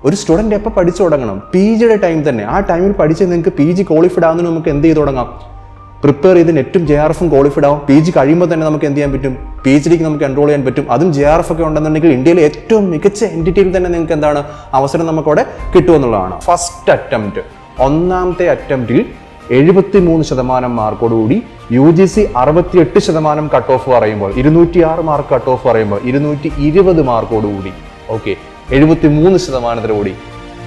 ഒരു സ്റ്റുഡൻറ്റ് എപ്പോൾ പഠിച്ചു തുടങ്ങണം? പി ജിയുടെ ടൈം തന്നെ. ആ ടൈമിൽ പഠിച്ച് നിങ്ങൾക്ക് പി ജി ക്വാളിഫൈഡ് ആവുന്നതിന് നമുക്ക് എന്ത് ചെയ്ത് തുടങ്ങാം? പ്രിപ്പയർ ചെയ്ത് നെറ്റും JRF ക്വാളിഫൈഡ് ആവും. പി ജി കഴിയുമ്പോൾ തന്നെ നമുക്ക് എന്ത് ചെയ്യാൻ പറ്റും? PhD നമുക്ക് എൻറോൾ ചെയ്യാൻ പറ്റും. അതും JRF ഒക്കെ ഉണ്ടെന്നുണ്ടെങ്കിൽ ഇന്ത്യയിലെ ഏറ്റവും മികച്ച എൻറ്റിറ്റിയിൽ തന്നെ നിങ്ങൾക്ക് എന്താണ് അവസരം നമുക്കവിടെ കിട്ടുമെന്നുള്ളതാണ്. ഫസ്റ്റ് അറ്റംപ്റ്റ്, ഒന്നാമത്തെ അറ്റംപ്റ്റിൽ 73% മാർക്കോടുകൂടി UGC 68% കട്ട് ഓഫ് പറയുമ്പോൾ 206 മാർക്ക് കട്ട് ഓഫ് പറയുമ്പോൾ 220 മാർക്കോടുകൂടി 73%കൂടി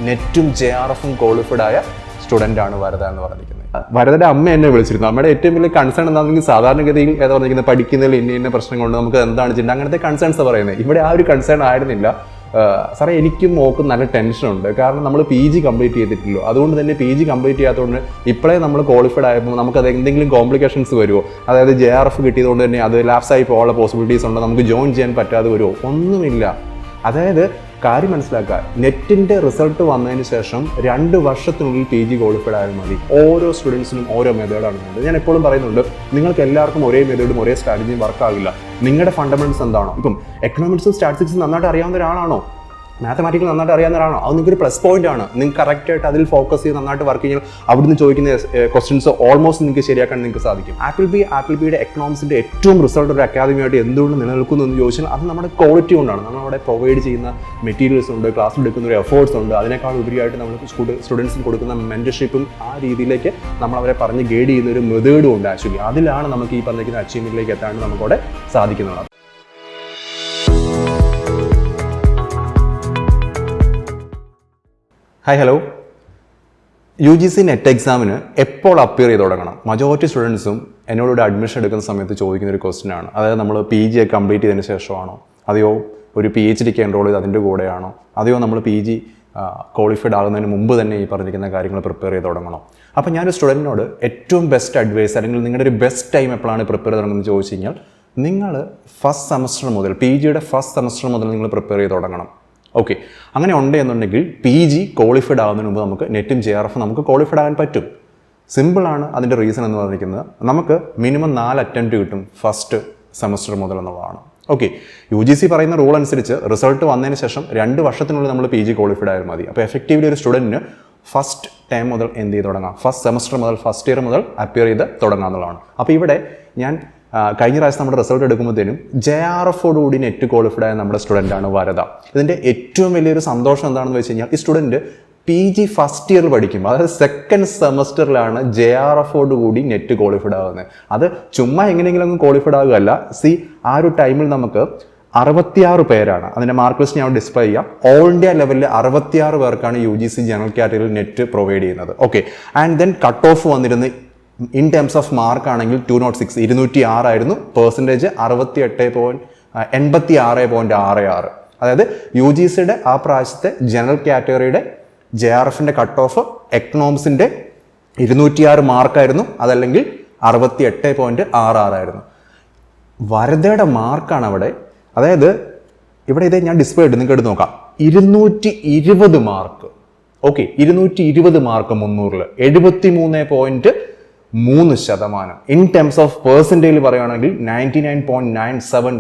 നെറ്റും JRF ക്വാളിഫൈഡ് ആയ സ്റ്റുഡൻ്റ് ആണ് വരദ എന്ന് പറഞ്ഞിരിക്കുന്നത്. വരദയുടെ അമ്മ എന്നെ വിളിച്ചിരുന്നു. നമ്മുടെ ഏറ്റവും വലിയ കൺസേൺ എന്താണെങ്കിൽ സാധാരണഗതിയിൽ ഏതാ പറഞ്ഞിരിക്കുന്നത്, പഠിക്കുന്നതിൽ ഇന്ന പ്രശ്നങ്ങളുണ്ട്, നമുക്ക് എന്താണ് ചെയ്യുന്നത്, അങ്ങനത്തെ കൺസേൺസ് പറയുന്നത്. ഇവിടെ ആ ഒരു കൺസേൺ ആയിരുന്നില്ല. സാറേ എനിക്കും മോക്കും നല്ല ടെൻഷനുണ്ട്, കാരണം നമ്മൾ PG കംപ്ലീറ്റ് ചെയ്തിട്ടില്ലോ. അതുകൊണ്ട് തന്നെ PG കംപ്ലീറ്റ് ചെയ്യാത്തതുകൊണ്ട് ഇപ്പോഴേ നമ്മൾ ക്വാളിഫൈഡ് ആയപ്പോൾ നമുക്കത് എന്തെങ്കിലും കോംപ്ലിക്കേഷൻസ് വരുമോ, അതായത് JRF കിട്ടിയതുകൊണ്ട് തന്നെ അത് ലാപ്സായി പോകാനുള്ള പോസിബിലിറ്റീസ് ഉണ്ടോ, നമുക്ക് ജോയിൻ ചെയ്യാൻ പറ്റാതെ വരുമോ? ഒന്നുമില്ല. അതായത് കാര്യം മനസ്സിലാക്കുക, നെറ്റിൻ്റെ റിസൾട്ട് വന്നതിന് ശേഷം 2 വർഷത്തിനുള്ളിൽ PG ക്വാളിഫൈഡ് ആയാൽ മതി. ഓരോ സ്റ്റുഡൻസിനും ഓരോ മെത്തേഡാണ് ഉള്ളത്. ഞാൻ എപ്പോഴും പറയുന്നുണ്ട്, നിങ്ങൾക്ക് എല്ലാവർക്കും ഒരേ മെത്തേഡും ഒരേ സ്ട്രാറ്റജിയും വർക്കാകില്ല. നിങ്ങളുടെ ഫണ്ടമെന്റ്സ് എന്താണോ, ഇപ്പം എക്കണോമിക്സും സ്റ്റാറ്റിസ്റ്റിക്സും നന്നായിട്ട് അറിയാവുന്ന ഒരാളാണോ, മാത്തമാറ്റിക്കൽ നന്നായിട്ട് അറിയാവുന്ന ഒരാളാണോ, അത് നിങ്ങൾക്കൊരു പ്ലസ് പോയിന്റ് ആണ്. നിങ്ങൾക്ക് കറക്റ്റായിട്ട് അതിൽ ഫോക്കസ് ചെയ്ത് നന്നായിട്ട് വർക്ക് ചെയ്യാൻ അവിടുന്ന് ചോദിക്കുന്ന ക്വസ്റ്റ്യൻസ് ഓൾമോസ്റ്റ് നിങ്ങൾക്ക് ശരിയാക്കാൻ നിങ്ങൾക്ക് സാധിക്കും. ആപ്പിൾ ബിയുടെ എക്കണോമിക്സിൻ്റെ ഏറ്റവും റിസൾട്ട് ഒരു അക്കാദമിയായിട്ട് എന്തുകൊണ്ട് നിലനിൽക്കുന്നു എന്ന് ചോദിച്ചാൽ അത് നമ്മുടെ ക്വാളിറ്റി കൊണ്ടാണ്. നമ്മളവിടെ പ്രൊവൈഡ് ചെയ്യുന്ന മെറ്റീരിയൽസ് ഉണ്ട്, ക്ലാസ്സിൽ എടുക്കുന്ന ഒരു എഫേർട്സ് ഉണ്ട്, അതിനേക്കാൾ ഉപരിയായിട്ട് നമ്മൾ സ്റ്റുഡൻസിന് കൊടുക്കുന്ന മെൻറ്റർഷിപ്പും ആ രീതിയിലേക്ക് നമ്മൾ അവരെ പറഞ്ഞ് ഗൈഡ് ചെയ്യുന്ന ഒരു മെത്തേഡും ഉണ്ട്. ആക്ച്വലി അതിലാണ് നമുക്ക് ഈ പറഞ്ഞിരിക്കുന്ന അച്ചീവ്മെന്റിലേക്ക് എത്താൻ നമുക്കവിടെ സാധിക്കുന്നത്. Hi hello. UGC നെറ്റ് എക്സാമിന് എപ്പോൾ അപ്പിയർ ചെയ്ത് തുടങ്ങണം? മജോറിറ്റി സ്റ്റുഡൻസും എന്നോട് അഡ്മിഷൻ എടുക്കുന്ന സമയത്ത് ചോദിക്കുന്ന ഒരു ക്വസ്റ്റ്യൻ ആണ്. അതായത് നമ്മൾ PG കംപ്ലീറ്റ് ചെയ്തതിന് ശേഷമാണോ, അതെയോ ഒരു PhDക്ക് എൻറോൾ ചെയ്ത് അതിൻ്റെ കൂടെയാണോ, അതെയോ നമ്മൾ PG ക്വാളിഫൈഡ് ആകുന്നതിന് മുമ്പ് തന്നെ ഈ പറഞ്ഞിരിക്കുന്ന കാര്യങ്ങൾ പ്രിപ്പയർ ചെയ്ത് തുടങ്ങണം? അപ്പോൾ ഞാനൊരു സ്റ്റുഡൻറ്റിനോട് ഏറ്റവും ബെസ്റ്റ് അഡ്വൈസ് അല്ലെങ്കിൽ നിങ്ങളുടെ ഒരു ബെസ്റ്റ് ടൈം എപ്പോഴാണ് പ്രിപ്പയർ ചെയ്ത് തുടങ്ങുന്നത് ചോദിച്ചു കഴിഞ്ഞാൽ, നിങ്ങൾ ഫസ്റ്റ് സെമസ്റ്റർ മുതൽ PGയുടെ ഫസ്റ്റ് സെമസ്റ്റർ മുതൽ നിങ്ങൾ പ്രിപ്പയർ ചെയ്ത് തുടങ്ങണം. ഓക്കെ, അങ്ങനെ ഉണ്ട് എന്നുണ്ടെങ്കിൽ PG ക്വാളിഫൈഡ് ആകുന്നതിന് മുമ്പ് നമുക്ക് നെറ്റും JRF നമുക്ക് ക്വാളിഫൈഡ് ആകാൻ പറ്റും. സിമ്പിളാണ് അതിൻ്റെ റീസൺ എന്ന് പറഞ്ഞിരിക്കുന്നത്. നമുക്ക് മിനിമം 4 അറ്റംപ്റ്റ് കിട്ടും ഫസ്റ്റ് സെമസ്റ്റർ മുതൽ എന്നുള്ളതാണ്. ഓക്കെ, UGC പറയുന്ന റൂൾ അനുസരിച്ച് റിസൾട്ട് വന്നതിന് ശേഷം 2 വർഷത്തിനുള്ളിൽ നമ്മൾ PG ക്വാളിഫൈഡ് ആയാൽ മതി. അപ്പോൾ എഫക്റ്റീവ്ലി ഒരു സ്റ്റുഡൻറ്റിന് ഫസ്റ്റ് ടൈം മുതൽ എന്ത് ചെയ്ത് തുടങ്ങാം, ഫസ്റ്റ് സെമസ്റ്റർ മുതൽ ഫസ്റ്റ് ഇയർ മുതൽ അപ്പിയർ ചെയ്ത് തുടങ്ങാമെന്നുള്ളതാണ്. അപ്പോൾ ഇവിടെ ഞാൻ കഴിഞ്ഞ പ്രാവശ്യം നമ്മുടെ റിസൾട്ട് എടുക്കുമ്പോഴത്തേനും JRFോടുകൂടി നെറ്റ് ക്വാളിഫൈഡ് ആയ നമ്മുടെ സ്റ്റുഡൻ്റാണ് വരദ. ഇതിൻ്റെ ഏറ്റവും വലിയൊരു സന്തോഷം എന്താണെന്ന് വെച്ച് കഴിഞ്ഞാൽ, ഈ സ്റ്റുഡൻറ്റ് PG ഫസ്റ്റ് ഇയർ പഠിക്കുമ്പോൾ, അതായത് സെക്കൻഡ് സെമസ്റ്ററിലാണ് JRFോടുകൂടി നെറ്റ് ക്വാളിഫൈഡ് ആകുന്നത്. അത് ചുമ്മാ എങ്ങനെയെങ്കിലും അങ്ങ് ക്വാളിഫൈഡ് ആകുകയല്ല. ആ ഒരു ടൈമിൽ നമുക്ക് 66 പേരാണ്. അതിൻ്റെ മാർക്ക് ലിസ്റ്റ് ഞാൻ ഡിസ്പ്ലേ ചെയ്യാം. ഓൾ ഇന്ത്യ ലെവലിൽ 66 പേർക്കാണ് UGC ജനറൽ കാറ്റഗറിയിൽ നെറ്റ് പ്രൊവൈഡ് ചെയ്യുന്നത്. Okay, and then cut off വന്നിരുന്നത് ഇൻ ടേംസ് ഓഫ് മാർക്ക് ആണെങ്കിൽ 206 206 ആയിരുന്നു. പെർസെൻറ്റേജ് 86.66. അതായത് UGCയുടെ ആ പ്രാവശ്യത്തെ ജനറൽ കാറ്റഗറിയുടെ JRFൻ്റെ കട്ട് ഓഫ് എക്കണോമിക്സിൻ്റെ 206 മാർക്കായിരുന്നു, അതല്ലെങ്കിൽ 68.66 ആയിരുന്നു. വരദയുടെ മാർക്കാണ് അവിടെ. അതായത് ഇവിടെ ഇതേ ഞാൻ ഡിസ്പ്ലേ ഇട്ട് നിങ്ങൾക്ക് എടുത്ത് നോക്കാം. 220 മാർക്ക്. ഓക്കെ, 220 മാർക്ക് 300-ൽ 73.3%. ഇൻ ടേംസ് ഓഫ് പെർസെൻറ്റേജിൽ പറയുകയാണെങ്കിൽ 99.97.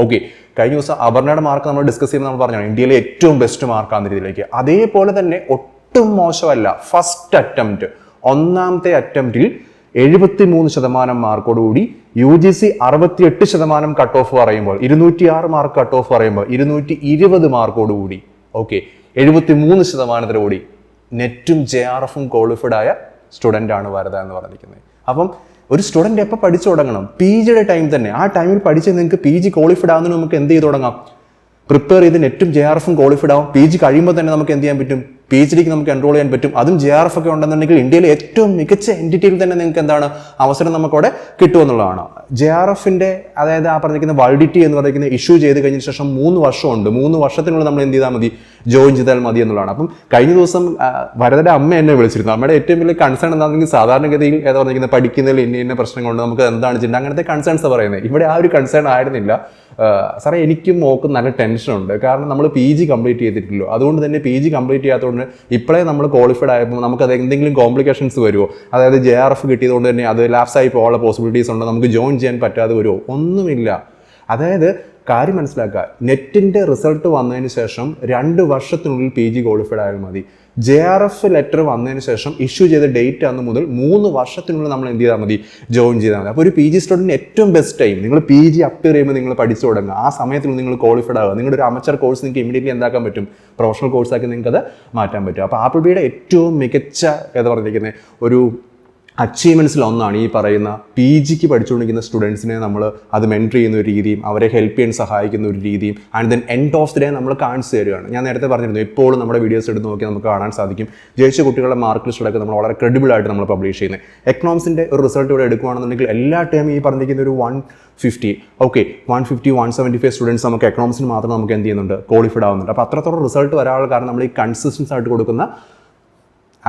ഓക്കെ, കഴിഞ്ഞ ദിവസം അപർണയുടെ മാർക്ക് നമ്മൾ ഡിസ്കസ് ചെയ്യുമ്പോൾ നമ്മൾ പറഞ്ഞാണ് ഇന്ത്യയിലെ ഏറ്റവും ബെസ്റ്റ് മാർക്കാണ് രീതിയിലേക്ക്. അതേപോലെ തന്നെ ഒട്ടും മോശമല്ല. ഫസ്റ്റ് അറ്റംപ്റ്റ്, ഒന്നാമത്തെ അറ്റംപ്റ്റിൽ 73% മാർക്കോടുകൂടി UGC 68% കട്ട് ഓഫ് പറയുമ്പോൾ 206 മാർക്ക് കട്ട് ഓഫ് പറയുമ്പോൾ 220 മാർക്കോടുകൂടി 73%കൂടി നെറ്റും JRF ക്വാളിഫൈഡ് ആയ സ്റ്റുഡൻ്റ് ആണ് വരദ എന്ന് പറഞ്ഞിരിക്കുന്നത്. അപ്പം ഒരു സ്റ്റുഡൻറ്റ് എപ്പോൾ പഠിച്ചു തുടങ്ങണം? PGയുടെ ടൈം തന്നെ. ആ ടൈമിൽ പഠിച്ച് നിങ്ങൾക്ക് PG ക്വാളിഫൈഡ് ആകുന്നതിന് നമുക്ക് എന്ത് ചെയ്ത് തുടങ്ങാം? പ്രിപ്പയർ ചെയ്ത് നെറ്റും JRF ക്വാളിഫൈഡ് ആവും. PG കഴിയുമ്പോൾ തന്നെ നമുക്ക് എന്ത് ചെയ്യാൻ പറ്റും? PhDക്ക് നമുക്ക് എൻറോൾ ചെയ്യാൻ പറ്റും. അതും JRF ഒക്കെ ഉണ്ടെന്നുണ്ടെങ്കിൽ ഇന്ത്യയിലെ ഏറ്റവും മികച്ച എൻറ്റിറ്റിയിൽ തന്നെ നിങ്ങൾക്ക് എന്താണ് അവസരം നമുക്കവിടെ കിട്ടുമെന്നുള്ളതാണ്. JRFൻ്റെ അതായത് ആ പറഞ്ഞിരിക്കുന്ന വാലിഡിറ്റി എന്ന് പറയുന്ന ഇഷ്യൂ ചെയ്ത് കഴിഞ്ഞ ശേഷം 3 വർഷമുണ്ട്. 3 വർഷത്തിനുള്ളിൽ നമ്മൾ എന്ത് ചെയ്താൽ മതി? ജോയിൻ ചെയ്താൽ മതി എന്നുള്ളതാണ്. അപ്പം കഴിഞ്ഞ ദിവസം വരദയുടെ അമ്മ എന്നെ വിളിച്ചിരുന്നു. അമ്മയുടെ ഏറ്റവും വലിയ കൺസേൺ എന്താണെങ്കിൽ സാധാരണഗതിയിൽ ഏതാ പറഞ്ഞിരിക്കുന്നത്, പഠിക്കുന്നതിൽ ഇന്ന പ്രശ്നങ്ങളുണ്ട്, നമുക്ക് എന്താണ് ചെയ്യുന്നത്, അങ്ങനത്തെ കൺസേൺസ് പറയുന്നത്. ഇവിടെ ആ ഒരു കൺസേൺ ആയിരുന്നില്ല. സാറേ എനിക്കും മോക്കും നല്ല ടെൻഷനുണ്ട്, കാരണം നമ്മൾ PG കംപ്ലീറ്റ് ചെയ്തിട്ടില്ലോ. അതുകൊണ്ട് തന്നെ PG കംപ്ലീറ്റ് ചെയ്യാത്തതുകൊണ്ട് ഇപ്പോഴേ നമ്മൾ ക്വാളിഫൈഡ് ആയപ്പോൾ നമുക്കത് എന്തെങ്കിലും കോംപ്ലിക്കേഷൻസ് വരുമോ, അതായത് JRF കിട്ടിയതുകൊണ്ട് തന്നെ അത് ലാപ്സായി പോകാനുള്ള പോസിബിലിറ്റീസ് ഉണ്ടോ, നമുക്ക് ജോയിൻ ചെയ്യാൻ പറ്റാതെ വരുമോ? ഒന്നുമില്ല. അതായത് കാര്യം മനസ്സിലാക്കുക, നെറ്റിൻ്റെ റിസൾട്ട് വന്നതിന് ശേഷം 2 വർഷത്തിനുള്ളിൽ PG ക്വാളിഫൈഡ് ആയാൽ മതി. JRF ലെറ്റർ വന്നതിന് ശേഷം ഇഷ്യൂ ചെയ്ത ഡേറ്റ് അന്ന് മുതൽ 3 വർഷത്തിനുള്ളിൽ നമ്മൾ എന്ത് ചെയ്താൽ മതി, ജോയിൻ ചെയ്താൽ മതി. അപ്പോൾ ഒരു PG സ്റ്റുഡൻറ്റിന് ഏറ്റവും ബെസ്റ്റ് ടൈം നിങ്ങൾ PG അപ്പിയർ ചെയ്യുമ്പോൾ നിങ്ങൾ പഠിച്ചു തുടങ്ങുക, ആ സമയത്തിൽ നിങ്ങൾ ക്വാളിഫൈഡ് ആകുക. നിങ്ങളുടെ ഒരു അമച്ചർ കോഴ്സ് നിങ്ങൾക്ക് ഇമീഡിയറ്റ്ലി എന്താക്കാൻ പറ്റും, പ്രൊഫഷണൽ കോഴ്സാക്കി നിങ്ങൾക്ക് അത് മാറ്റാൻ പറ്റും. അപ്പോൾ ആപ്പിൾബിയുടെ ഏറ്റവും മികച്ച എന്താ പറഞ്ഞിരിക്കുന്നത് ഒരു അച്ചീവ്മെൻറ്റ്സിൽ ഒന്നാണ് ഈ പറയുന്ന PGക്ക് പഠിച്ചുകൊണ്ടിരിക്കുന്ന സ്റ്റുഡൻസിനെ നമ്മൾ അത് മെൻറ്റർ ചെയ്യുന്ന ഒരു രീതിയും അവരെ ഹെൽപ്പ് ചെയ്യാൻ സഹായിക്കുന്ന ഒരു രീതിയും and then end of the day നമ്മൾ കാണിച്ചു തരികയാണ്. ഞാൻ നേരത്തെ പറഞ്ഞിരുന്നു, എപ്പോഴും നമ്മുടെ വീഡിയോസ് എടുത്ത് നോക്കി നമുക്ക് കാണാൻ സാധിക്കും ജയിച്ച കുട്ടികളുടെ മാർക്ക് ലിസ്റ്റൊക്കെ നമ്മൾ വളരെ ക്രെഡിബിൾ ആയിട്ട് നമ്മൾ പബ്ലിഷ് ചെയ്യുന്നത്. എക്കണോമിക്സിൻ്റെ ഒരു റിസൾട്ട് ഇവിടെ എടുക്കുകയാണെന്നുണ്ടെങ്കിൽ എല്ലാ ടൈം ഈ പറഞ്ഞിരിക്കുന്ന ഒരു 150 150 175 സ്റ്റുഡൻസ് നമുക്ക് എക്കണോമിക്സിന് മാത്രം നമുക്ക് എന്ത് ചെയ്യുന്നുണ്ട്, ക്വാളിഫൈഡ് ആവുന്നുണ്ട്. അപ്പോൾ അത്രത്തോളം റിസൾട്ട് വരാനുള്ള കാരണം നമ്മൾ ഈ കൺസിസ്റ്റൻസ് ആയിട്ട് കൊടുക്കുന്ന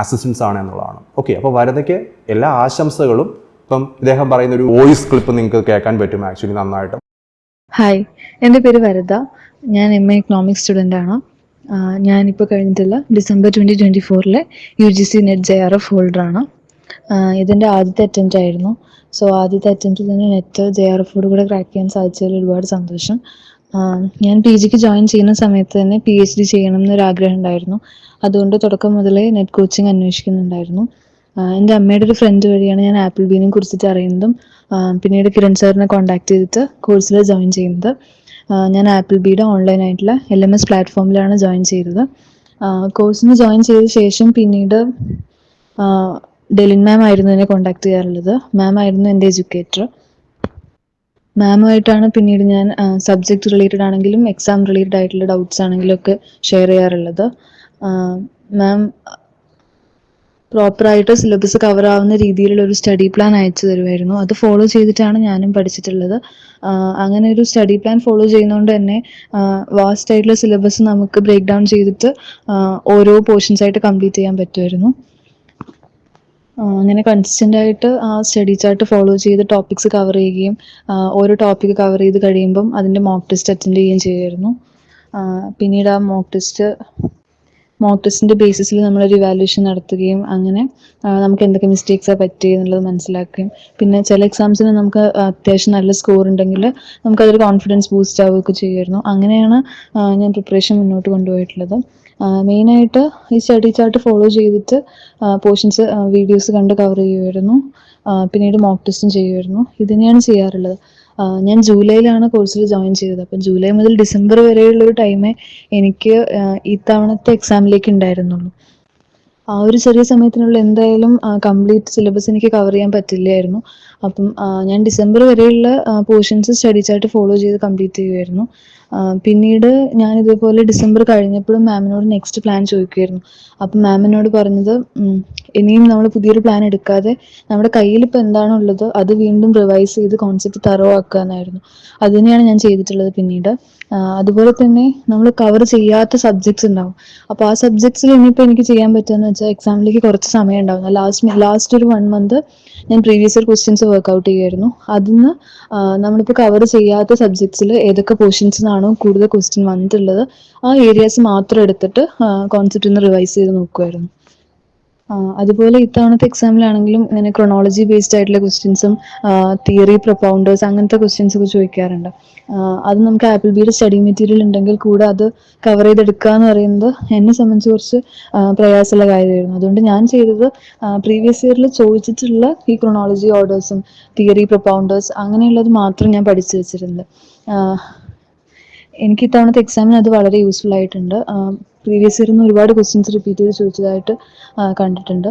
അസിസ്റ്റൻസ് ആണ് എന്നുള്ളതാണ്. അപ്പോൾ വരദയ്ക്ക് എല്ലാ ആശംസകളും. ഇപ്പം ഇദ്ദേഹം പറയുന്ന ഒരു വോയിസ് ക്ലിപ്പ് നിങ്ങൾക്ക് കേൾക്കാൻ പറ്റും ആക്ച്വലി നന്നായിട്ട്. ഹായ്, എൻ്റെ പേര് വരദ. ഞാൻ MA എക്കണോമിക്സ് സ്റ്റുഡൻ്റ് ആണ്. ഞാനിപ്പോൾ കഴിഞ്ഞിട്ടുള്ള ഡിസംബർ 2024 UGC നെറ്റ് JRF ഹോൾഡറാണ്. ഇതിൻ്റെ ആദ്യത്തെ അറ്റംപ്റ്റ് ആയിരുന്നു. സോ ആദ്യത്തെ അറ്റംപ്റ്റിൽ തന്നെ നെറ്റ് JRFോട് കൂടെ ക്രാക്ക് ചെയ്യാൻ സാധിച്ചതിൽ ഒരുപാട് സന്തോഷം. ഞാൻ PGക്ക് ജോയിൻ ചെയ്യുന്ന സമയത്ത് തന്നെ PhD ചെയ്യണം എന്നൊരാഗ്രഹം ഉണ്ടായിരുന്നു. അതുകൊണ്ട് തുടക്കം മുതലേ നെറ്റ് കോച്ചിങ് അന്വേഷിക്കുന്നുണ്ടായിരുന്നു. എൻ്റെ അമ്മയുടെ ഒരു ഫ്രണ്ട് വഴിയാണ് ഞാൻ ആപ്പിൾബീനെ കുറിച്ചിട്ട് അറിയുന്നതും പിന്നീട് കിരൺ സാറിനെ കോൺടാക്ട് ചെയ്തിട്ട് കോഴ്സിൽ ജോയിൻ ചെയ്യുന്നത്. ഞാൻ ആപ്പിൾബിയുടെ ഓൺലൈനായിട്ടുള്ള LMS പ്ലാറ്റ്ഫോമിലാണ് ജോയിൻ ചെയ്തത്. കോഴ്സിന് ജോയിൻ ചെയ്ത ശേഷം പിന്നീട് ഡെലിൻ മാം ആയിരുന്നു എന്നെ കോൺടാക്ട് ചെയ്യാറുള്ളത്. മാം ആയിരുന്നു എൻ്റെ എഡ്യൂക്കേറ്റർ. മാമുമായിട്ടാണ് പിന്നീട് ഞാൻ സബ്ജക്റ്റ് റിലേറ്റഡ് ആണെങ്കിലും എക്സാം റിലേറ്റഡ് ആയിട്ടുള്ള ഡൗട്ട്സ് ആണെങ്കിലും ഒക്കെ ഷെയർ ചെയ്യാറുള്ളത്. മാം പ്രോപ്പറായിട്ട് സിലബസ് കവർ ആവുന്ന രീതിയിലുള്ള ഒരു സ്റ്റഡി പ്ലാൻ അയച്ചു തരുമായിരുന്നു. അത് ഫോളോ ചെയ്തിട്ടാണ് ഞാനും പഠിച്ചിട്ടുള്ളത്. അങ്ങനെ ഒരു സ്റ്റഡി പ്ലാൻ ഫോളോ ചെയ്യുന്നതുകൊണ്ട് തന്നെ വാസ്റ്റ് ആയിട്ടുള്ള സിലബസ് നമുക്ക് ബ്രേക്ക് ഡൗൺ ചെയ്തിട്ട് ഓരോ പോർഷൻസ് ആയിട്ട് കംപ്ലീറ്റ് ചെയ്യാൻ പറ്റുമായിരുന്നു. അങ്ങനെ കൺസിസ്റ്റൻ്റ് ആയിട്ട് ആ സ്റ്റഡി ചാർട്ട് ഫോളോ ചെയ്ത് ടോപ്പിക്സ് കവർ ചെയ്യുകയും ഓരോ ടോപ്പിക്ക് കവർ ചെയ്ത് കഴിയുമ്പം അതിൻ്റെ മോക്ക് ടെസ്റ്റ് അറ്റൻഡ് ചെയ്യുകയും ചെയ്യുമായിരുന്നു. പിന്നീട് ആ മോക്ക് ടെസ്റ്റിൻ്റെ ബേസിസിൽ നമ്മളൊരു ഇവാലുവേഷൻ നടത്തുകയും അങ്ങനെ നമുക്ക് എന്തൊക്കെ മിസ്റ്റേക്സാണ് പറ്റിയെന്നുള്ളത് മനസ്സിലാക്കുകയും പിന്നെ ചില എക്സാംസിന് നമുക്ക് അത്യാവശ്യം നല്ല സ്കോർ ഉണ്ടെങ്കിൽ നമുക്കതൊരു കോൺഫിഡൻസ് ബൂസ്റ്റ് ആവുകയൊക്കെ ചെയ്യുമായിരുന്നു. അങ്ങനെയാണ് ഞാൻ പ്രിപ്പറേഷൻ മുന്നോട്ട് കൊണ്ടുപോയിട്ടുള്ളത്. മെയിനായിട്ട് ഈ സ്റ്റഡി ചാർട്ട് ഫോളോ ചെയ്തിട്ട് പോർഷൻസ് വീഡിയോസ് കണ്ട് കവർ ചെയ്യുമായിരുന്നു. പിന്നീട് മോക്ക് ടെസ്റ്റും ചെയ്യുമായിരുന്നു. ഇത് തന്നെയാണ് ചെയ്യാറുള്ളത്. ഞാൻ ജൂലൈയിലാണ് കോഴ്സിൽ ജോയിൻ ചെയ്തത്. അപ്പം ജൂലൈ മുതൽ ഡിസംബർ വരെയുള്ളൊരു ടൈമേ എനിക്ക് ഇത്തവണത്തെ എക്സാമിലേക്ക് ഉണ്ടായിരുന്നുള്ളൂ. ആ ഒരു ചെറിയ സമയത്തിനുള്ളിൽ എന്തായാലും കംപ്ലീറ്റ് സിലബസ് എനിക്ക് കവർ ചെയ്യാൻ പറ്റില്ലായിരുന്നു. അപ്പം ഞാൻ ഡിസംബർ വരെയുള്ള പോർഷൻസ് സ്റ്റഡി ചാർട്ട് ഫോളോ ചെയ്ത് കംപ്ലീറ്റ് ചെയ്യുമായിരുന്നു. പിന്നീട് ഞാൻ ഇതേപോലെ ഡിസംബർ കഴിഞ്ഞപ്പോഴും മാമിനോട് നെക്സ്റ്റ് പ്ലാൻ ചോദിക്കുമായിരുന്നു. അപ്പം മാമിനോട് പറഞ്ഞത് ഇനിയും നമ്മൾ പുതിയൊരു പ്ലാൻ എടുക്കാതെ നമ്മുടെ കയ്യിൽ ഇപ്പോൾ എന്താണുള്ളത് അത് വീണ്ടും റിവൈസ് ചെയ്ത് കോൺസെപ്റ്റ് തറോ ആക്കുക എന്നായിരുന്നു. അത് തന്നെയാണ് ഞാൻ ചെയ്തിട്ടുള്ളത്. പിന്നീട് അതുപോലെ തന്നെ നമ്മൾ കവർ ചെയ്യാത്ത സബ്ജക്ട്സ് ഉണ്ടാവും. അപ്പോൾ ആ സബ്ജക്ട്സിൽ ഇനിയിപ്പോൾ എനിക്ക് ചെയ്യാൻ പറ്റുമെന്ന് വെച്ചാൽ എക്സാമിലേക്ക് കുറച്ച് സമയം ഉണ്ടാവും. ലാസ്റ്റ് ഒരു 1 മന്ത് ഞാൻ പ്രീവിയസ് ഇയർ ക്വസ്റ്റ്യൻസ് വർക്ക്ഔട്ട് ചെയ്യുമായിരുന്നു. അതിന് നമ്മളിപ്പോൾ കവർ ചെയ്യാത്ത സബ്ജക്ട്സിൽ ഏതൊക്കെ പോർഷൻസിനാണോ കൂടുതൽ ക്വസ്റ്റ്യൻ വന്നിട്ടുള്ളത് ആ ഏരിയാസ് മാത്രം എടുത്തിട്ട് കോൺസെപ്റ്റ് ഒന്ന് റിവൈസ് ചെയ്ത് നോക്കുമായിരുന്നു. അതുപോലെ ഇത്തവണത്തെ എക്സാമിലാണെങ്കിലും ഇങ്ങനെ ക്രൊണോളജി ബേസ്ഡ് ആയിട്ടുള്ള ക്വസ്റ്റ്യൻസും തിയറി പ്രൊപ്പൗണ്ടേഴ്സ് അങ്ങനത്തെ ക്വസ്റ്റ്യൻസ് ഒക്കെ ചോദിക്കാറുണ്ട്. അത് നമുക്ക് ആപ്പിൾബിയുടെ സ്റ്റഡി മെറ്റീരിയൽ ഉണ്ടെങ്കിൽ കൂടെ അത് കവർ ചെയ്തെടുക്കുക എന്ന് പറയുന്നത് എന്നെ സംബന്ധിച്ച് കുറച്ച് പ്രയാസമുള്ള കാര്യമായിരുന്നു. അതുകൊണ്ട് ഞാൻ ചെയ്തത് പ്രീവിയസ് ഇയറിൽ ചോദിച്ചിട്ടുള്ള ഈ ക്രൊണോളജി ഓർഡേഴ്സും തിയറി പ്രൊപ്പൗണ്ടേഴ്സ് അങ്ങനെയുള്ളത് മാത്രം ഞാൻ പഠിച്ചു വെച്ചിട്ടുണ്ട്. എനിക്ക് ഇത്തവണത്തെ എക്സാമിന് അത് വളരെ യൂസ്ഫുൾ ആയിട്ടുണ്ട്. പ്രീവിയസ് ഇയറിൽ നിന്ന് ഒരുപാട് ക്വസ്റ്റ്യൻസ് റിപ്പീറ്റ് ചെയ്ത് ചോദിച്ചതായിട്ട് കണ്ടിട്ടുണ്ട്.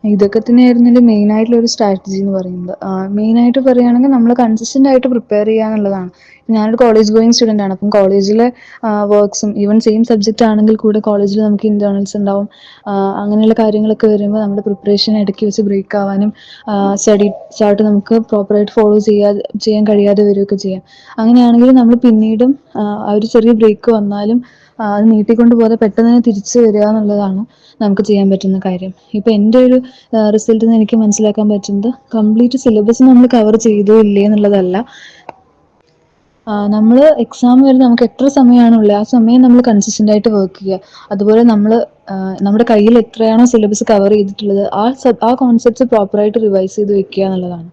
ഇതൊക്കെ തന്നെയായിരുന്നു എൻ്റെ മെയിനായിട്ടുള്ള ഒരു സ്ട്രാറ്റജി എന്ന് പറയുന്നത്. മെയിനായിട്ട് പറയുകയാണെങ്കിൽ നമ്മൾ കൺസിസ്റ്റൻ്റ് ആയിട്ട് പ്രിപ്പയർ ചെയ്യുക എന്നുള്ളതാണ്. ഞാനൊരു കോളേജ് ഗോയിങ് സ്റ്റുഡൻ്റ് ആണ്. അപ്പം കോളേജിലെ വർക്ക്സും ഈവൻ സെയിം സബ്ജക്റ്റ് ആണെങ്കിൽ കൂടെ കോളേജിൽ നമുക്ക് ഇൻറ്റേർണൽസ് ഉണ്ടാവും. അങ്ങനെയുള്ള കാര്യങ്ങളൊക്കെ വരുമ്പോൾ നമ്മുടെ പ്രിപ്പറേഷൻ ഇടയ്ക്ക് വെച്ച് ബ്രേക്ക് ആവാനും സ്റ്റഡി ചാർട്ട് നമുക്ക് പ്രോപ്പറായിട്ട് ഫോളോ ചെയ്യാൻ കഴിയാതെ വരികയൊക്കെ ചെയ്യാം. അങ്ങനെയാണെങ്കിൽ നമ്മൾ പിന്നീടും ആ ഒരു ചെറിയ ബ്രേക്ക് വന്നാലും അത് നീട്ടിക്കൊണ്ട് പോകാതെ പെട്ടെന്ന് തന്നെ തിരിച്ചു വരിക എന്നുള്ളതാണ് നമുക്ക് ചെയ്യാൻ പറ്റുന്ന കാര്യം. ഇപ്പം എൻ്റെ ഒരു റിസൾട്ടിൽ നിന്ന് എനിക്ക് മനസ്സിലാക്കാൻ പറ്റുന്നത് കംപ്ലീറ്റ് സിലബസ് നമ്മൾ കവർ ചെയ്തോ ഇല്ലേ എന്നുള്ളതല്ല. നമ്മൾ എക്സാം വരെ നമുക്ക് എത്ര സമയമാണുള്ളത് ആ സമയം നമ്മൾ കൺസിസ്റ്റൻ്റ് ആയിട്ട് വർക്ക് ചെയ്യുക. അതുപോലെ നമ്മുടെ കയ്യിൽ എത്രയാണോ സിലബസ് കവർ ചെയ്തിട്ടുള്ളത് ആ കോൺസെപ്റ്റ്സ് പ്രോപ്പറായിട്ട് റിവൈസ് ചെയ്ത് വെക്കുക എന്നുള്ളതാണ്.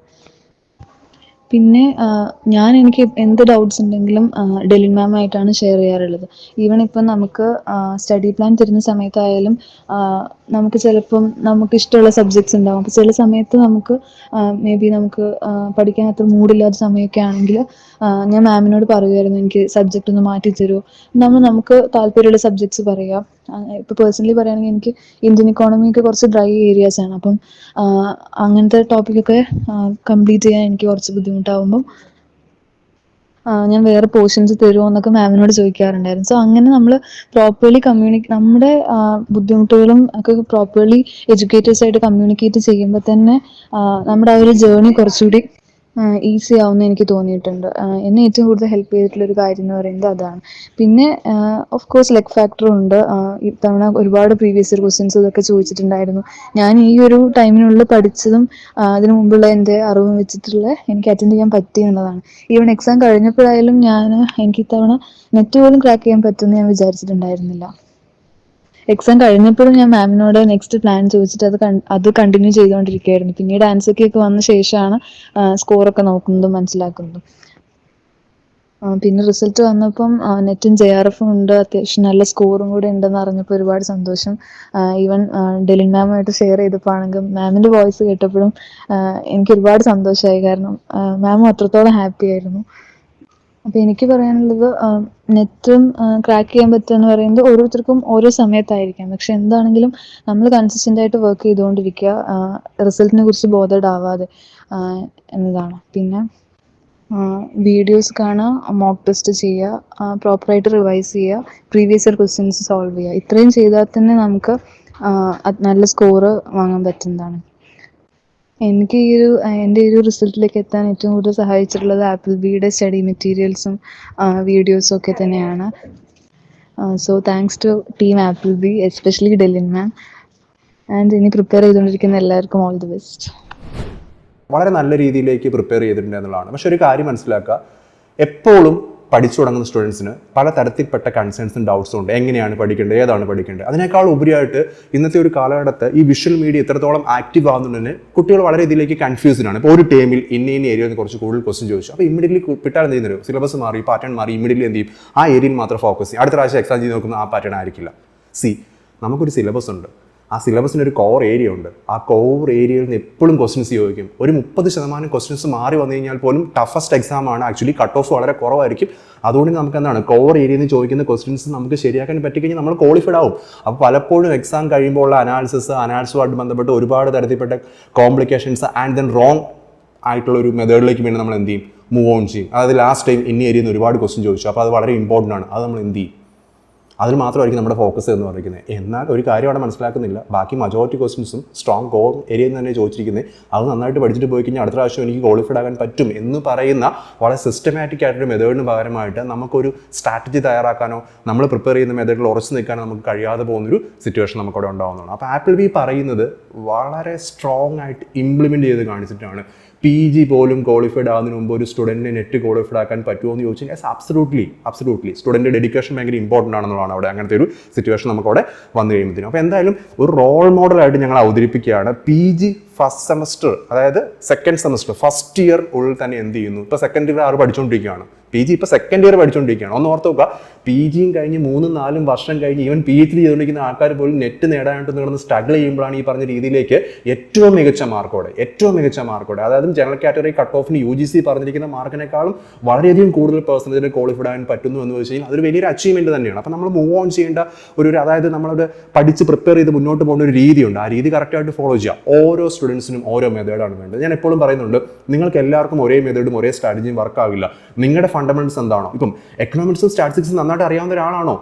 പിന്നെ എനിക്ക് എന്ത് ഡൗട്ട്സ് ഉണ്ടെങ്കിലും ഡെലിൻ മാമായിട്ടാണ് ഷെയർ ചെയ്യാറുള്ളത്. ഈവൻ ഇപ്പം നമുക്ക് സ്റ്റഡി പ്ലാൻ തരുന്ന സമയത്തായാലും നമുക്ക് ചിലപ്പം നമുക്ക് ഇഷ്ടമുള്ള സബ്ജക്ട്സ് ഉണ്ടാവും. അപ്പോൾ ചില സമയത്ത് നമുക്ക് മേ ബി നമുക്ക് പഠിക്കാൻ അത്ര മൂഡില്ലാത്ത സമയമൊക്കെ ആണെങ്കിൽ ഞാൻ മാമിനോട് പറയുമായിരുന്നു, എനിക്ക് സബ്ജക്റ്റ് ഒന്ന് മാറ്റി തരുമോ. നമുക്ക് താല്പര്യമുള്ള സബ്ജക്ട്സ് പറയാം. ഇപ്പോൾ പേഴ്സണലി പറയുകയാണെങ്കിൽ എനിക്ക് ഇന്ത്യൻ ഇക്കോണമിയൊക്കെ കുറച്ച് ഡ്രൈ ഏരിയാസ് ആണ്. അപ്പം അങ്ങനത്തെ ടോപ്പിക്കൊക്കെ കംപ്ലീറ്റ് ചെയ്യാൻ എനിക്ക് കുറച്ച് ബുദ്ധിമുട്ടാകുമ്പം ഞാൻ വേറെ പോർഷൻസ് തരുമോ എന്നൊക്കെ മാമിനോട് ചോദിക്കാറുണ്ടായിരുന്നു. സോ അങ്ങനെ നമ്മൾ പ്രോപ്പർലി നമ്മുടെ ബുദ്ധിമുട്ടുകളും ഒക്കെ പ്രോപ്പർലി എഡ്യൂക്കേറ്റേഴ്സായിട്ട് കമ്മ്യൂണിക്കേറ്റ് ചെയ്യുമ്പോൾ തന്നെ നമ്മുടെ ആ ഒരു ജേർണി കുറച്ചുകൂടി ഈസി ആവുമെന്ന് എനിക്ക് തോന്നിയിട്ടുണ്ട്. എന്നെ ഏറ്റവും കൂടുതൽ ഹെൽപ്പ് ചെയ്തിട്ടുള്ള ഒരു കാര്യം എന്ന് പറയുന്നത് അതാണ്. പിന്നെ ഓഫ് കോഴ്സ് ലെഗ് ഫാക്ടറും ഉണ്ട്. ഇത്തവണ ഒരുപാട് പ്രീവിയസ് ഇയർ ക്വസ്റ്റ്യൻസ് ഇതൊക്കെ ചോദിച്ചിട്ടുണ്ടായിരുന്നു. ഞാൻ ഈ ഒരു ടൈമിനുള്ളിൽ പഠിച്ചതും അതിനു മുമ്പുള്ള എൻ്റെ അറിവും വെച്ചിട്ടുള്ള എനിക്ക് അറ്റൻഡ് ചെയ്യാൻ പറ്റി എന്നുള്ളതാണ്. ഈവൻ എക്സാം കഴിഞ്ഞപ്പോഴായാലും എനിക്ക് ഇത്തവണ നെറ്റ് പോലും ക്രാക്ക് ചെയ്യാൻ പറ്റുമെന്ന് ഞാൻ വിചാരിച്ചിട്ടുണ്ടായിരുന്നില്ല. എക്സാം കഴിഞ്ഞപ്പോഴും ഞാൻ മാമിനോട് നെക്സ്റ്റ് പ്ലാൻ ചോദിച്ചിട്ട് അത് കണ്ടിന്യൂ ചെയ്തുകൊണ്ടിരിക്കുകയായിരുന്നു. പിന്നീട് ആൻസർ കീ ഒക്കെ വന്ന ശേഷമാണ് സ്കോറൊക്കെ നോക്കുന്നതും മനസ്സിലാക്കുന്നതും. പിന്നെ റിസൾട്ട് വന്നപ്പം നെറ്റും JRF ഉണ്ട്, അത്യാവശ്യം നല്ല സ്കോറും കൂടെ ഉണ്ടെന്ന് അറിഞ്ഞപ്പോൾ ഒരുപാട് സന്തോഷം. ഈവൻ ഡെലിൻ മാമുമായിട്ട് ഷെയർ ചെയ്തപ്പോൾ ആണെങ്കിൽ മാമിൻ്റെ വോയിസ് കേട്ടപ്പോഴും എനിക്ക് ഒരുപാട് സന്തോഷമായി. കാരണം മാമും അത്രത്തോളം ഹാപ്പി ആയിരുന്നു. അപ്പോൾ എനിക്ക് പറയാനുള്ളത് നെറ്റും ക്രാക്ക് ചെയ്യാൻ പറ്റുക എന്ന് പറയുന്നത് ഓരോരുത്തർക്കും ഓരോ സമയത്തായിരിക്കാം. പക്ഷെ എന്താണെങ്കിലും നമ്മൾ കൺസിസ്റ്റൻ്റ് ആയിട്ട് വർക്ക് ചെയ്തുകൊണ്ടിരിക്കുക, റിസൾട്ടിനെ കുറിച്ച് ബോധേഡ് ആവാതെ എന്നതാണ്. പിന്നെ വീഡിയോസ് കാണുക, മോക്ക് ടെസ്റ്റ് ചെയ്യുക, പ്രോപ്പറായിട്ട് റിവൈസ് ചെയ്യുക, പ്രീവിയസ് ഇയർ ക്വസ്റ്റ്യൻസ് സോൾവ് ചെയ്യുക. ഇത്രയും ചെയ്താൽ തന്നെ നമുക്ക് നല്ല സ്കോറ് വാങ്ങാൻ പറ്റുന്നതാണ്. എനിക്ക് എൻ്റെ ഈ ഒരു റിസൾട്ടിലേക്ക് എത്താൻ ഏറ്റവും കൂടുതൽ സഹായിച്ചിട്ടുള്ളത് ആപ്പിൾ ബിയുടെ സ്റ്റഡി മെറ്റീരിയൽസും വീഡിയോസും ഒക്കെ തന്നെയാണ്. So thanks to team Apple B, especially Delin ma'am. And ഇനി പ്രിപ്പയർ ചെയ്തുകൊണ്ടിരിക്കുന്ന എല്ലാവർക്കും ഓൾ ദി ബെസ്റ്റ്. വളരെ നല്ല രീതിയിലേക്ക് പ്രിപ്പയർ ചെയ്തിട്ടുണ്ട് എന്നുള്ളതാണ്. പക്ഷെ ഒരു കാര്യം മനസ്സിലാക്കുക, എപ്പോഴും പഠിച്ചു തുടങ്ങുന്ന സ്റ്റുഡൻസിന് പല തരത്തിൽപ്പെട്ട കൺസേൺസും ഡൗട്ട്സും ഉണ്ട്. എങ്ങനെയാണ് പഠിക്കേണ്ടത്, ഏതാണ് പഠിക്കേണ്ടത്. അതിനേക്കാൾ ഉപരിയായിട്ട് ഇന്നത്തെ ഒരു കാലഘട്ടത്ത് ഈ വിഷ്വൽ മീഡിയ ഇത്രത്തോളം ആക്റ്റീവ് ആകുന്നതുകൊണ്ട് കുട്ടികൾ വളരെ ഇതിലേക്ക് കൺഫ്യൂസ്ഡ് ആണ്. ഇപ്പോൾ ഒരു ടേമിൽ ഇന്ന ഏരിയയിൽ കുറച്ച് കൂടുതൽ ക്വസ്റ്റ്യൻ ചോദിച്ചു, അപ്പോൾ ഇമ്മീഡിയറ്റ്ലി പിട്ടാൽ എന്ത് ചെയ്യുന്നത്, സിലബസ് മാറി, പാറ്റേൺ മാറി, ഇമ്മീഡിയറ്റ്ലി എന്ത് ചെയ്യും, ആ ഏരിയയിൽ മാത്രം ഫോക്കസ് ചെയ്യും. അടുത്ത പ്രാവശ്യം എക്സാം ചെയ്ത് നോക്കുന്ന ആ പാറ്റേൺ ആയിരിക്കില്ല. നമുക്കൊരു സിലബസ് ഉണ്ട്, ആ സിലബസിന് ഒരു കോർ ഏരിയ ഉണ്ട്. ആ കോർ ഏരിയയിൽ നിന്ന് എപ്പോഴും ക്വസ്റ്റ്യൻസ് ചോദിക്കും. ഒരു 30% ക്വസ്റ്റ്യൻസ് മാറി വന്നു കഴിഞ്ഞാൽ പോലും ടഫസ്റ്റ് എക്സാം ആണ്. ആക്ച്വലി കട്ട് ഓഫ് വളരെ കുറവായിരിക്കും. അതുകൊണ്ട് നമുക്ക് എന്താണ്, കോർ ഏരിയയിൽ നിന്ന് ചോദിക്കുന്ന ക്വസ്റ്റ്യൻസ് നമുക്ക് ശരിയാക്കാൻ പറ്റിക്കഴിഞ്ഞാൽ നമ്മൾ ക്വാളിഫൈഡ് ആവും. അപ്പോൾ പലപ്പോഴും എക്സാം കഴിയുമ്പോൾ ഉള്ള അനാലിസുമായിട്ട് ബന്ധപ്പെട്ട് ഒരുപാട് തരത്തിൽപ്പെട്ട കോംപ്ലിക്കേഷൻസ് ആൻഡ് ദെൻ റോങ് ആയിട്ടുള്ള ഒരു മെത്തേഡിലേക്ക് വേണ്ടി നമ്മൾ എന്ത് ചെയ്യും, മൂവ് ഓൺ ചെയ്യും. അതായത് ലാസ്റ്റ് ടൈം ഇന്ന ഏരിയയിൽ നിന്ന് ഒരുപാട് ക്വസ്റ്റ്യൻ ചോദിച്ചു, അപ്പോൾ അത് വളരെ ഇമ്പോർട്ടൻ്റ് ആണ്. അത് നമ്മൾ എന്ത് ചെയ്യും, അതിൽ മാത്രമായിരിക്കും നമ്മുടെ ഫോക്കസ് എന്ന് പറയുന്നത്. എന്നാൽ ഒരു കാര്യം അവിടെ മനസ്സിലാക്കുന്നില്ല, ബാക്കി മജോറിറ്റി ക്വസ്റ്റ്യൻസും സ്ട്രോങ് കോർ ഏരിയയിൽ നിന്ന് തന്നെ ചോദിച്ചിരിക്കുന്നത്. അത് നന്നായിട്ട് പഠിച്ചിട്ട് പോയി കഴിഞ്ഞാൽ അടുത്ത പ്രാവശ്യം എനിക്ക് ക്വാളിഫൈഡ് ആകാൻ പറ്റും എന്ന് പറയുന്ന വളരെ സിസ്റ്റമാറ്റിക് ആയിട്ടൊരു മെത്തേഡിന് പകരമായിട്ട് നമുക്കൊരു സ്ട്രാറ്റജി തയ്യാറാക്കാനോ നമ്മൾ പ്രിപ്പയർ ചെയ്യുന്ന മെത്തേഡിൽ ഉറച്ചു നിൽക്കാനോ നമുക്ക് കഴിയാതെ പോകുന്നൊരു സിറ്റുവേഷൻ നമുക്കവിടെ ഉണ്ടാകുന്നതാണ്. അപ്പോൾ ആപ്പിൾ ബി പറയുന്നത് വളരെ സ്ട്രോങ് ആയിട്ട് ഇംപ്ലിമെൻറ്റ് ചെയ്ത് കാണിച്ചിട്ടാണ്. PG പോലും ക്വാളിഫൈഡ് ആകുന്നതിന് മുമ്പ് ഒരു സ്റ്റുഡൻറ്റിനെ നെറ്റ് ക്വാളിഫൈഡ് ആക്കാൻ പറ്റുമോ എന്ന് ചോദിച്ചാൽ യെസ്, അബ്സലൂട്ട്ലി സ്റ്റുഡൻറ്റ് ഡെഡിക്കേഷൻ ഭയങ്കര ഇമ്പോർട്ടൻ്റ് ആണെന്നുള്ളതാണ് അവിടെ അങ്ങനത്തെ ഒരു സിറ്റുവേഷൻ നമുക്കവിടെ വന്നു കഴിയുമ്പോഴത്തേനും. അപ്പോൾ എന്തായാലും ഒരു റോൾ മോഡലായിട്ട് ഞങ്ങൾ അവതരിപ്പിക്കുകയാണ്. PG ഫസ്റ്റ് സെമസ്റ്റർ, അതായത് സെക്കൻഡ് സെമസ്റ്റർ ഫസ്റ്റ് ഇയർ ഉള്ളിൽ തന്നെ എന്ത് ചെയ്യുന്നു, ഇപ്പോൾ സെക്കൻഡ് ഇയർ പഠിച്ചുകൊണ്ടിരിക്കുകയാണ്. PG ഇപ്പോൾ സെക്കൻഡ് ഇയർ പഠിച്ചുകൊണ്ടിരിക്കുകയാണ്. ഒന്ന് ഓർത്ത് നോക്കുക, PGയും കഴിഞ്ഞ് 3-4 വർഷം കഴിഞ്ഞ് ഈവൻ PhD ചെയ്തുകൊണ്ടിരിക്കുന്ന ആൾക്കാർ പോലും നെറ്റ് നേടാനായിട്ട് നിങ്ങളൊന്ന് സ്ട്രഗിൾ ചെയ്യുമ്പോഴാണ് ഈ പറഞ്ഞ രീതിയിലേക്ക് ഏറ്റവും മികച്ച മാർക്കോടെ അതായത് ജനറൽ കാറ്റഗറി കട്ട് ഓഫിന് UGC പറഞ്ഞിരിക്കുന്ന മാർക്കിനേക്കാളും വളരെയധികം കൂടുതൽ പെർസെൻറ്റേജിന് ക്വാളിഫൈഡ് ആകാൻ പറ്റുന്നു എന്ന് വെച്ച് കഴിഞ്ഞാൽ അതൊരു വലിയൊരു അച്ചീവ്മെൻറ്റ് തന്നെയാണ്. അപ്പോൾ നമ്മൾ മൂവ് ഓൺ ചെയ്യേണ്ട അതായത് നമ്മളത് പഠിച്ച് പ്രിപ്പയർ ചെയ്ത് മുന്നോട്ട് പോകുന്ന ഒരു രീതിയുണ്ട്. ആ രീതി കറക്റ്റായിട്ട് ഫോളോ ചെയ്യുക. ഓരോ സ്റ്റുഡൻസിനും ഓരോ മെത്തേഡാണ് വേണ്ടത്. ഞാൻ എപ്പോഴും പറയുന്നുണ്ട്, നിങ്ങൾക്ക് എല്ലാവർക്കും ഒരേ മെത്തേഡും ഒരേ സ്ട്രാറ്റജിയും വർക്കാവില്ല. നിങ്ങളുടെ ഫണ്ടമെന്റൽസ് എന്താണോ, ഇപ്പം എക്കണോമിക്സും സ്റ്റാറ്റിസ്റ്റിക്സും നന്നായിട്ട് അറിയാവുന്ന ഒരാളാണോ,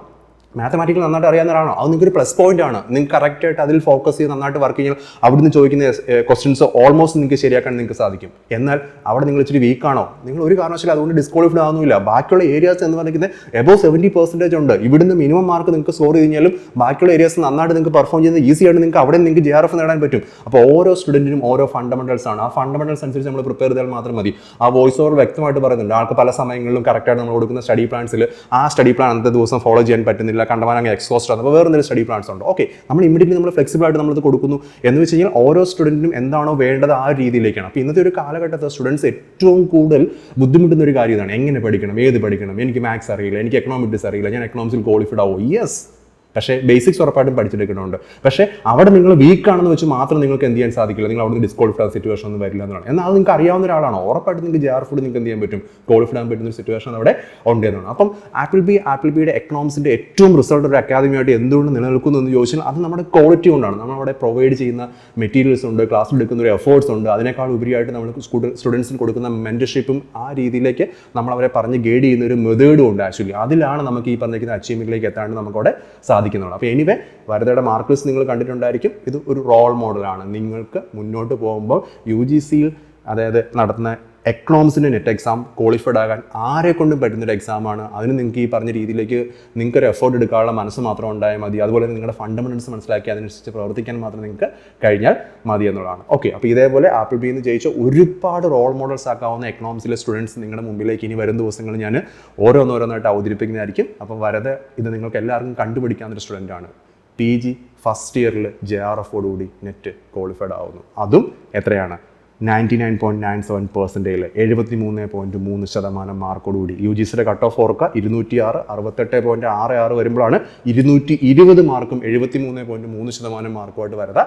മാത്തമാറ്റിക്കൽ നന്നായിട്ട് അറിയാവുന്ന ഒരാളാണോ, അത് നിങ്ങൾക്കൊരു പ്ലസ് പോയിന്റ് ആണ്. നിങ്ങൾക്ക് കറക്റ്റായിട്ട് അതിൽ ഫോക്കസ് ചെയ്ത് നന്നായിട്ട് വർക്ക് ചെയ്യുമ്പോൾ അവിടുന്ന് ചോദിക്കുന്ന ക്വസ്റ്റ്യൻസ് ഓൾമോസ്റ്റ് നിങ്ങൾക്ക് ശരിയാക്കാൻ നിങ്ങൾക്ക് സാധിക്കും. എന്നാൽ അവിടെ നിങ്ങൾ ഇച്ചിരി വീക്കാണോ, നിങ്ങൾ ഒരു കാരണവശാലും അതുകൊണ്ട് ഡിസ്ക്വാളിഫൈഡ് ആവുന്നില്ല. ബാക്കിയുള്ള ഏരിയാസ് എന്ന് പറയുന്നത് എബോവ് 70% ഉണ്ട്. ഇവിടുന്ന് മിനിമം മാർക്ക് നിങ്ങൾക്ക് സ്കോർ ചെയ്ത് കഴിഞ്ഞാലും ബാക്കിയുള്ള ഏരിയാസ് നന്നായിട്ട് നിങ്ങൾക്ക് പെർഫോം ചെയ്യുന്നത് ഈസി ആയിട്ട് നിങ്ങൾക്ക് അവിടെ നിങ്ങൾക്ക് JRF നേടാൻ പറ്റും. അപ്പോൾ ഓരോ സ്റ്റുഡൻറ്റിനും ഓരോ ഫണ്ടമെന്റൽസ് ആണ്. ആ ഫണ്ടമെന്റൽസ് അനുസരിച്ച് നമ്മൾ പ്രിപ്പയർ ചെയ്താൽ മാത്രം മതി. ആ വോയിസ് ഓവർ വ്യക്തമായിട്ട് പറയുന്നുണ്ട്, ആൾക്ക് പല സമയങ്ങളിലും കറക്റ്റായിട്ട് നമ്മൾ കൊടുക്കുന്ന സ്റ്റഡി പ്ലാൻസിൽ ആ സ്റ്റഡി പ്ലാൻ അന്നത്തെ ദിവസം ഫോളോ ചെയ്യാൻ പറ്റുന്നില്ല, പറ്റുന്നില്ല, കണ്ടമാനം അങ്ങ് എക്സോസ്റ്റ് ആണ്, അപ്പോൾ വേറെ എന്തെങ്കിലും സ്റ്റഡി പ്ലാൻസ് ഉണ്ടോ? ഓക്കെ, നമ്മൾ ഇമ്മീഡിയറ്റ്ലി നമ്മൾ ഫ്ലെക്സിബിൾ ആയിട്ട് നമ്മളത് കൊടുക്കുന്നു എന്ന് വെച്ച് കഴിഞ്ഞാൽ ഓരോ സ്റ്റുഡൻറ്റിനും എന്താണോ വേണ്ടത് ആ രീതിയിലേക്കാണ്. അപ്പോൾ ഇന്നത്തെ ഒരു കാലഘട്ടത്തിൽ സ്റ്റുഡൻസ് ഏറ്റവും കൂടുതൽ ബുദ്ധിമുട്ടുന്ന ഒരു കാര്യം ഇതാണ്, എങ്ങനെ പഠിക്കണം, ഏത് പഠിക്കണം, എനിക്ക് മാത്സ് അറിയില്ല, എനിക്ക് എക്കണോമിക്സ് അറിയില്ല, ഞാൻ എക്കണോമിക്സിൽ ക്വാളിഫൈഡ് ആവോ? യെസ്, പക്ഷേ ബേസിക്സ് ഉറപ്പായിട്ടും പഠിച്ചെടുക്കുന്നുണ്ട്. പക്ഷേ അവിടെ നിങ്ങൾ വീക്കാണെന്ന് വെച്ച് മാത്രം നിങ്ങൾക്ക് എന്ത് ചെയ്യാൻ സാധിക്കില്ല, നിങ്ങൾ അവിടെ നിന്ന് ഡിസ്ക്വാളിഫൈഡ് ആയ സിറ്റുവേഷൻ ഒന്നും വരില്ല എന്നാണ്. എന്നാൽ അത് നിങ്ങൾക്ക് അറിയാവുന്ന ഒരാളാണോ, ഉറപ്പായിട്ടും നിങ്ങൾക്ക് ജെ ആർ ഫുഡ് നിങ്ങൾക്ക് എന്ത് ചെയ്യാൻ പറ്റും, ക്വാളിഫൈഡ് ആകാൻ പറ്റുന്ന ഒരു സിറ്റുവേഷൻ അവിടെ ഉണ്ട് എന്നാണ്. അപ്പം ആപ്പിൾ ബിയുടെ എക്കണോമിക്സിൻ്റെ ഏറ്റവും റിസൾട്ട് ഒരു അക്കാദമിയായിട്ട് എന്തുകൊണ്ട് നിലനിൽക്കുന്നു എന്ന് ചോദിച്ചാൽ അത് നമ്മുടെ ക്വാളിറ്റി കൊണ്ടാണ്. നമ്മളവിടെ പ്രൊവൈഡ് ചെയ്യുന്ന മെറ്റീരിയൽസ് ഉണ്ട്, ക്ലാസ്സിൽ എടുക്കുന്ന ഒരു എഫേർട്സ് ഉണ്ട്, അതിനേക്കാൾ ഉപരിയായിട്ട് നമ്മൾ സ്റ്റുഡൻസിന് കൊടുക്കുന്ന മെൻറ്റർഷിപ്പും ആ രീതിയിലേക്ക് നമ്മളവരെ പറഞ്ഞ് ഗൈഡ് ചെയ്യുന്ന ഒരു മെത്തേഡും ഉണ്ട്. ആക്ച്വലി അതിലാണ് നമുക്ക് ഈ പറഞ്ഞിരിക്കുന്ന അച്ചീവ്മെൻറ്റിലേക്ക് എത്താണ്ട് നമുക്കവിടെ സാധിക്കുന്നുള്ളൂ. അപ്പോൾ എനിവേ വരദയുടെ മാർക്ക് ലിസ്റ്റ് നിങ്ങൾ കണ്ടിട്ടുണ്ടായിരിക്കും. ഇത് ഒരു റോൾ മോഡലാണ് നിങ്ങൾക്ക് മുന്നോട്ട് പോകുമ്പോൾ UGCയിൽ അതായത് നടത്തുന്ന എക്കണോമിക്സിൻ്റെ നെറ്റ് എക്സാം ക്വാളിഫൈഡ് ആകാൻ ആരെ കൊണ്ടും പറ്റുന്നൊരു എക്സാമാണ്. അതിന് നിങ്ങൾക്ക് ഈ പറഞ്ഞ രീതിയിലേക്ക് നിങ്ങൾക്കൊരു എഫേർട്ട് എടുക്കാനുള്ള മനസ്സ് മാത്രം ഉണ്ടായാൽ മതി. അതുപോലെ നിങ്ങളുടെ ഫണ്ടമെന്റൽസ് മനസ്സിലാക്കി അതിനനുസരിച്ച് പ്രവർത്തിക്കാൻ മാത്രം നിങ്ങൾക്ക് കഴിഞ്ഞാൽ മതി എന്നുള്ളതാണ്. ഓക്കെ, അപ്പോൾ ഇതേപോലെ ആപ്പിൾ ബിയിൽ നിന്ന് ജയിച്ച ഒരുപാട് റോൾ മോഡൽസ് ആക്കാവുന്ന എക്കണോമിക്സിലെ സ്റ്റുഡൻസ് നിങ്ങളുടെ മുമ്പിലേക്ക് ഇനി വരും ദിവസങ്ങളിൽ ഞാൻ ഓരോന്നോരോന്നായിട്ട് അവതരിപ്പിക്കുന്നതായിരിക്കും. അപ്പം വരദ ഇത് നിങ്ങൾക്ക് എല്ലാവർക്കും കണ്ടുപിടിക്കാവുന്നൊരു സ്റ്റുഡൻ്റാണ്. PG ഫസ്റ്റ് ഇയറിൽ JRF-ഓടുകൂടി നെറ്റ് ക്വാളിഫൈഡ് ആവുന്നു. അതും എത്രയാണ്, 99.97%, 73.3% മാർക്കോടുകൂടി. UGCയുടെ കട്ട് ഓഫ് ഓർക്കുക 206, 68.66 വരുമ്പോഴാണ് 220 മാർക്കും 73.3% മാർക്കുമായിട്ട് വരദ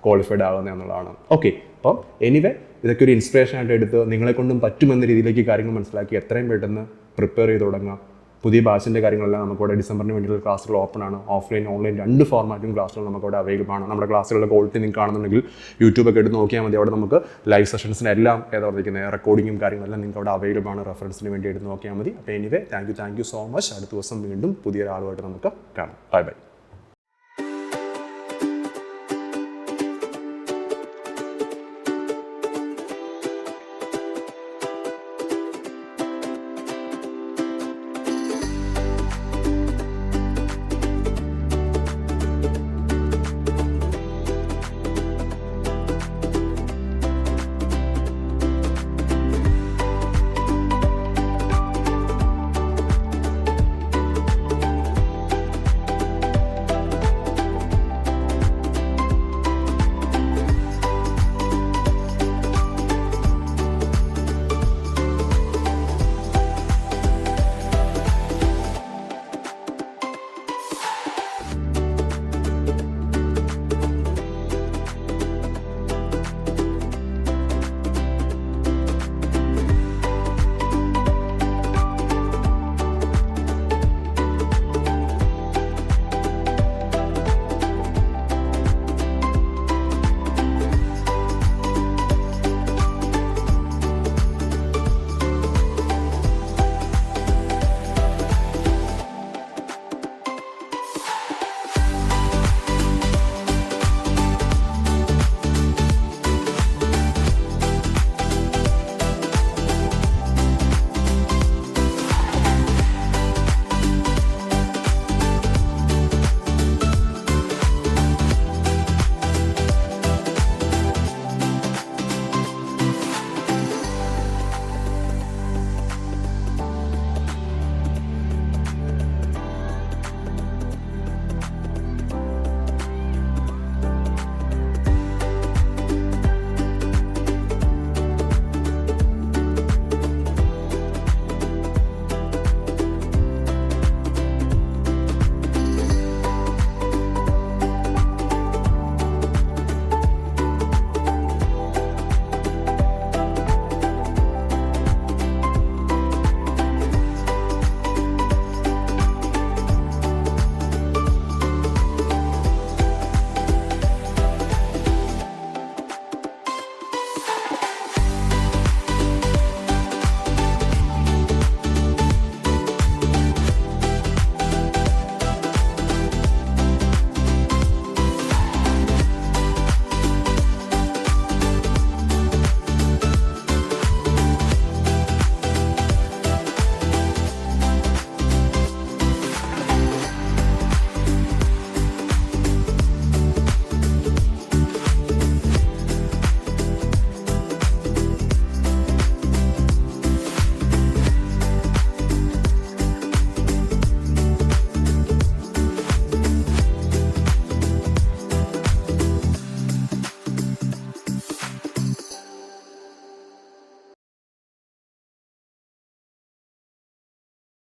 ക്വാളിഫൈഡ് ആകുന്നത് എന്നുള്ളതാണ്. ഓക്കെ, അപ്പം എനിവേ ഇതൊക്കെ ഒരു ഇൻസ്പിറേഷൻ ആയിട്ട് എടുത്ത് നിങ്ങളെ കൊണ്ടും പറ്റുമെന്ന രീതിയിലേക്ക് കാര്യങ്ങൾ മനസ്സിലാക്കി എത്രയും പെട്ടെന്ന് പ്രിപ്പയർ ചെയ്ത് തുടങ്ങുക. പുതിയ ബാച്ചിൻ്റെ കാര്യങ്ങളെല്ലാം നമുക്കവിടെ ഡിസംബറിന് വേണ്ടിയുള്ള ക്ലാസ്സുകൾ ഓപ്പൺ ആണ്. ഓഫ്ലൈൻ ഓൺലൈൻ രണ്ട് ഫോർമാറ്റും ക്ലാസ്സുകൾ നമുക്കവിടെ അവൈലബിൾ ആണ്. നമ്മുടെ ക്ലാസ്സുകളുടെ ക്വാളിറ്റി നിങ്ങൾക്ക് കാണുന്നുണ്ടെങ്കിൽ യൂട്യൂബൊക്കെ എടുത്ത് നോക്കിയാൽ മതി. അവിടെ നമുക്ക് ലൈവ് സെഷൻസിന് എല്ലാം ഏതായിരിക്കുന്നത് റെക്കോർഡിങ്ങും കാര്യങ്ങളെല്ലാം നിങ്ങൾക്ക് അവിടെ അവൈലബിൾ ആണ്. റെഫറൻസിന് വേണ്ടി എടുത്ത് നോക്കിയാൽ മതി. അപ്പോൾ anyway thank you so much. അടുത്ത ദിവസം വീണ്ടും പുതിയൊരാളുമായിട്ട് നമുക്ക് കാണാം. Bye bye.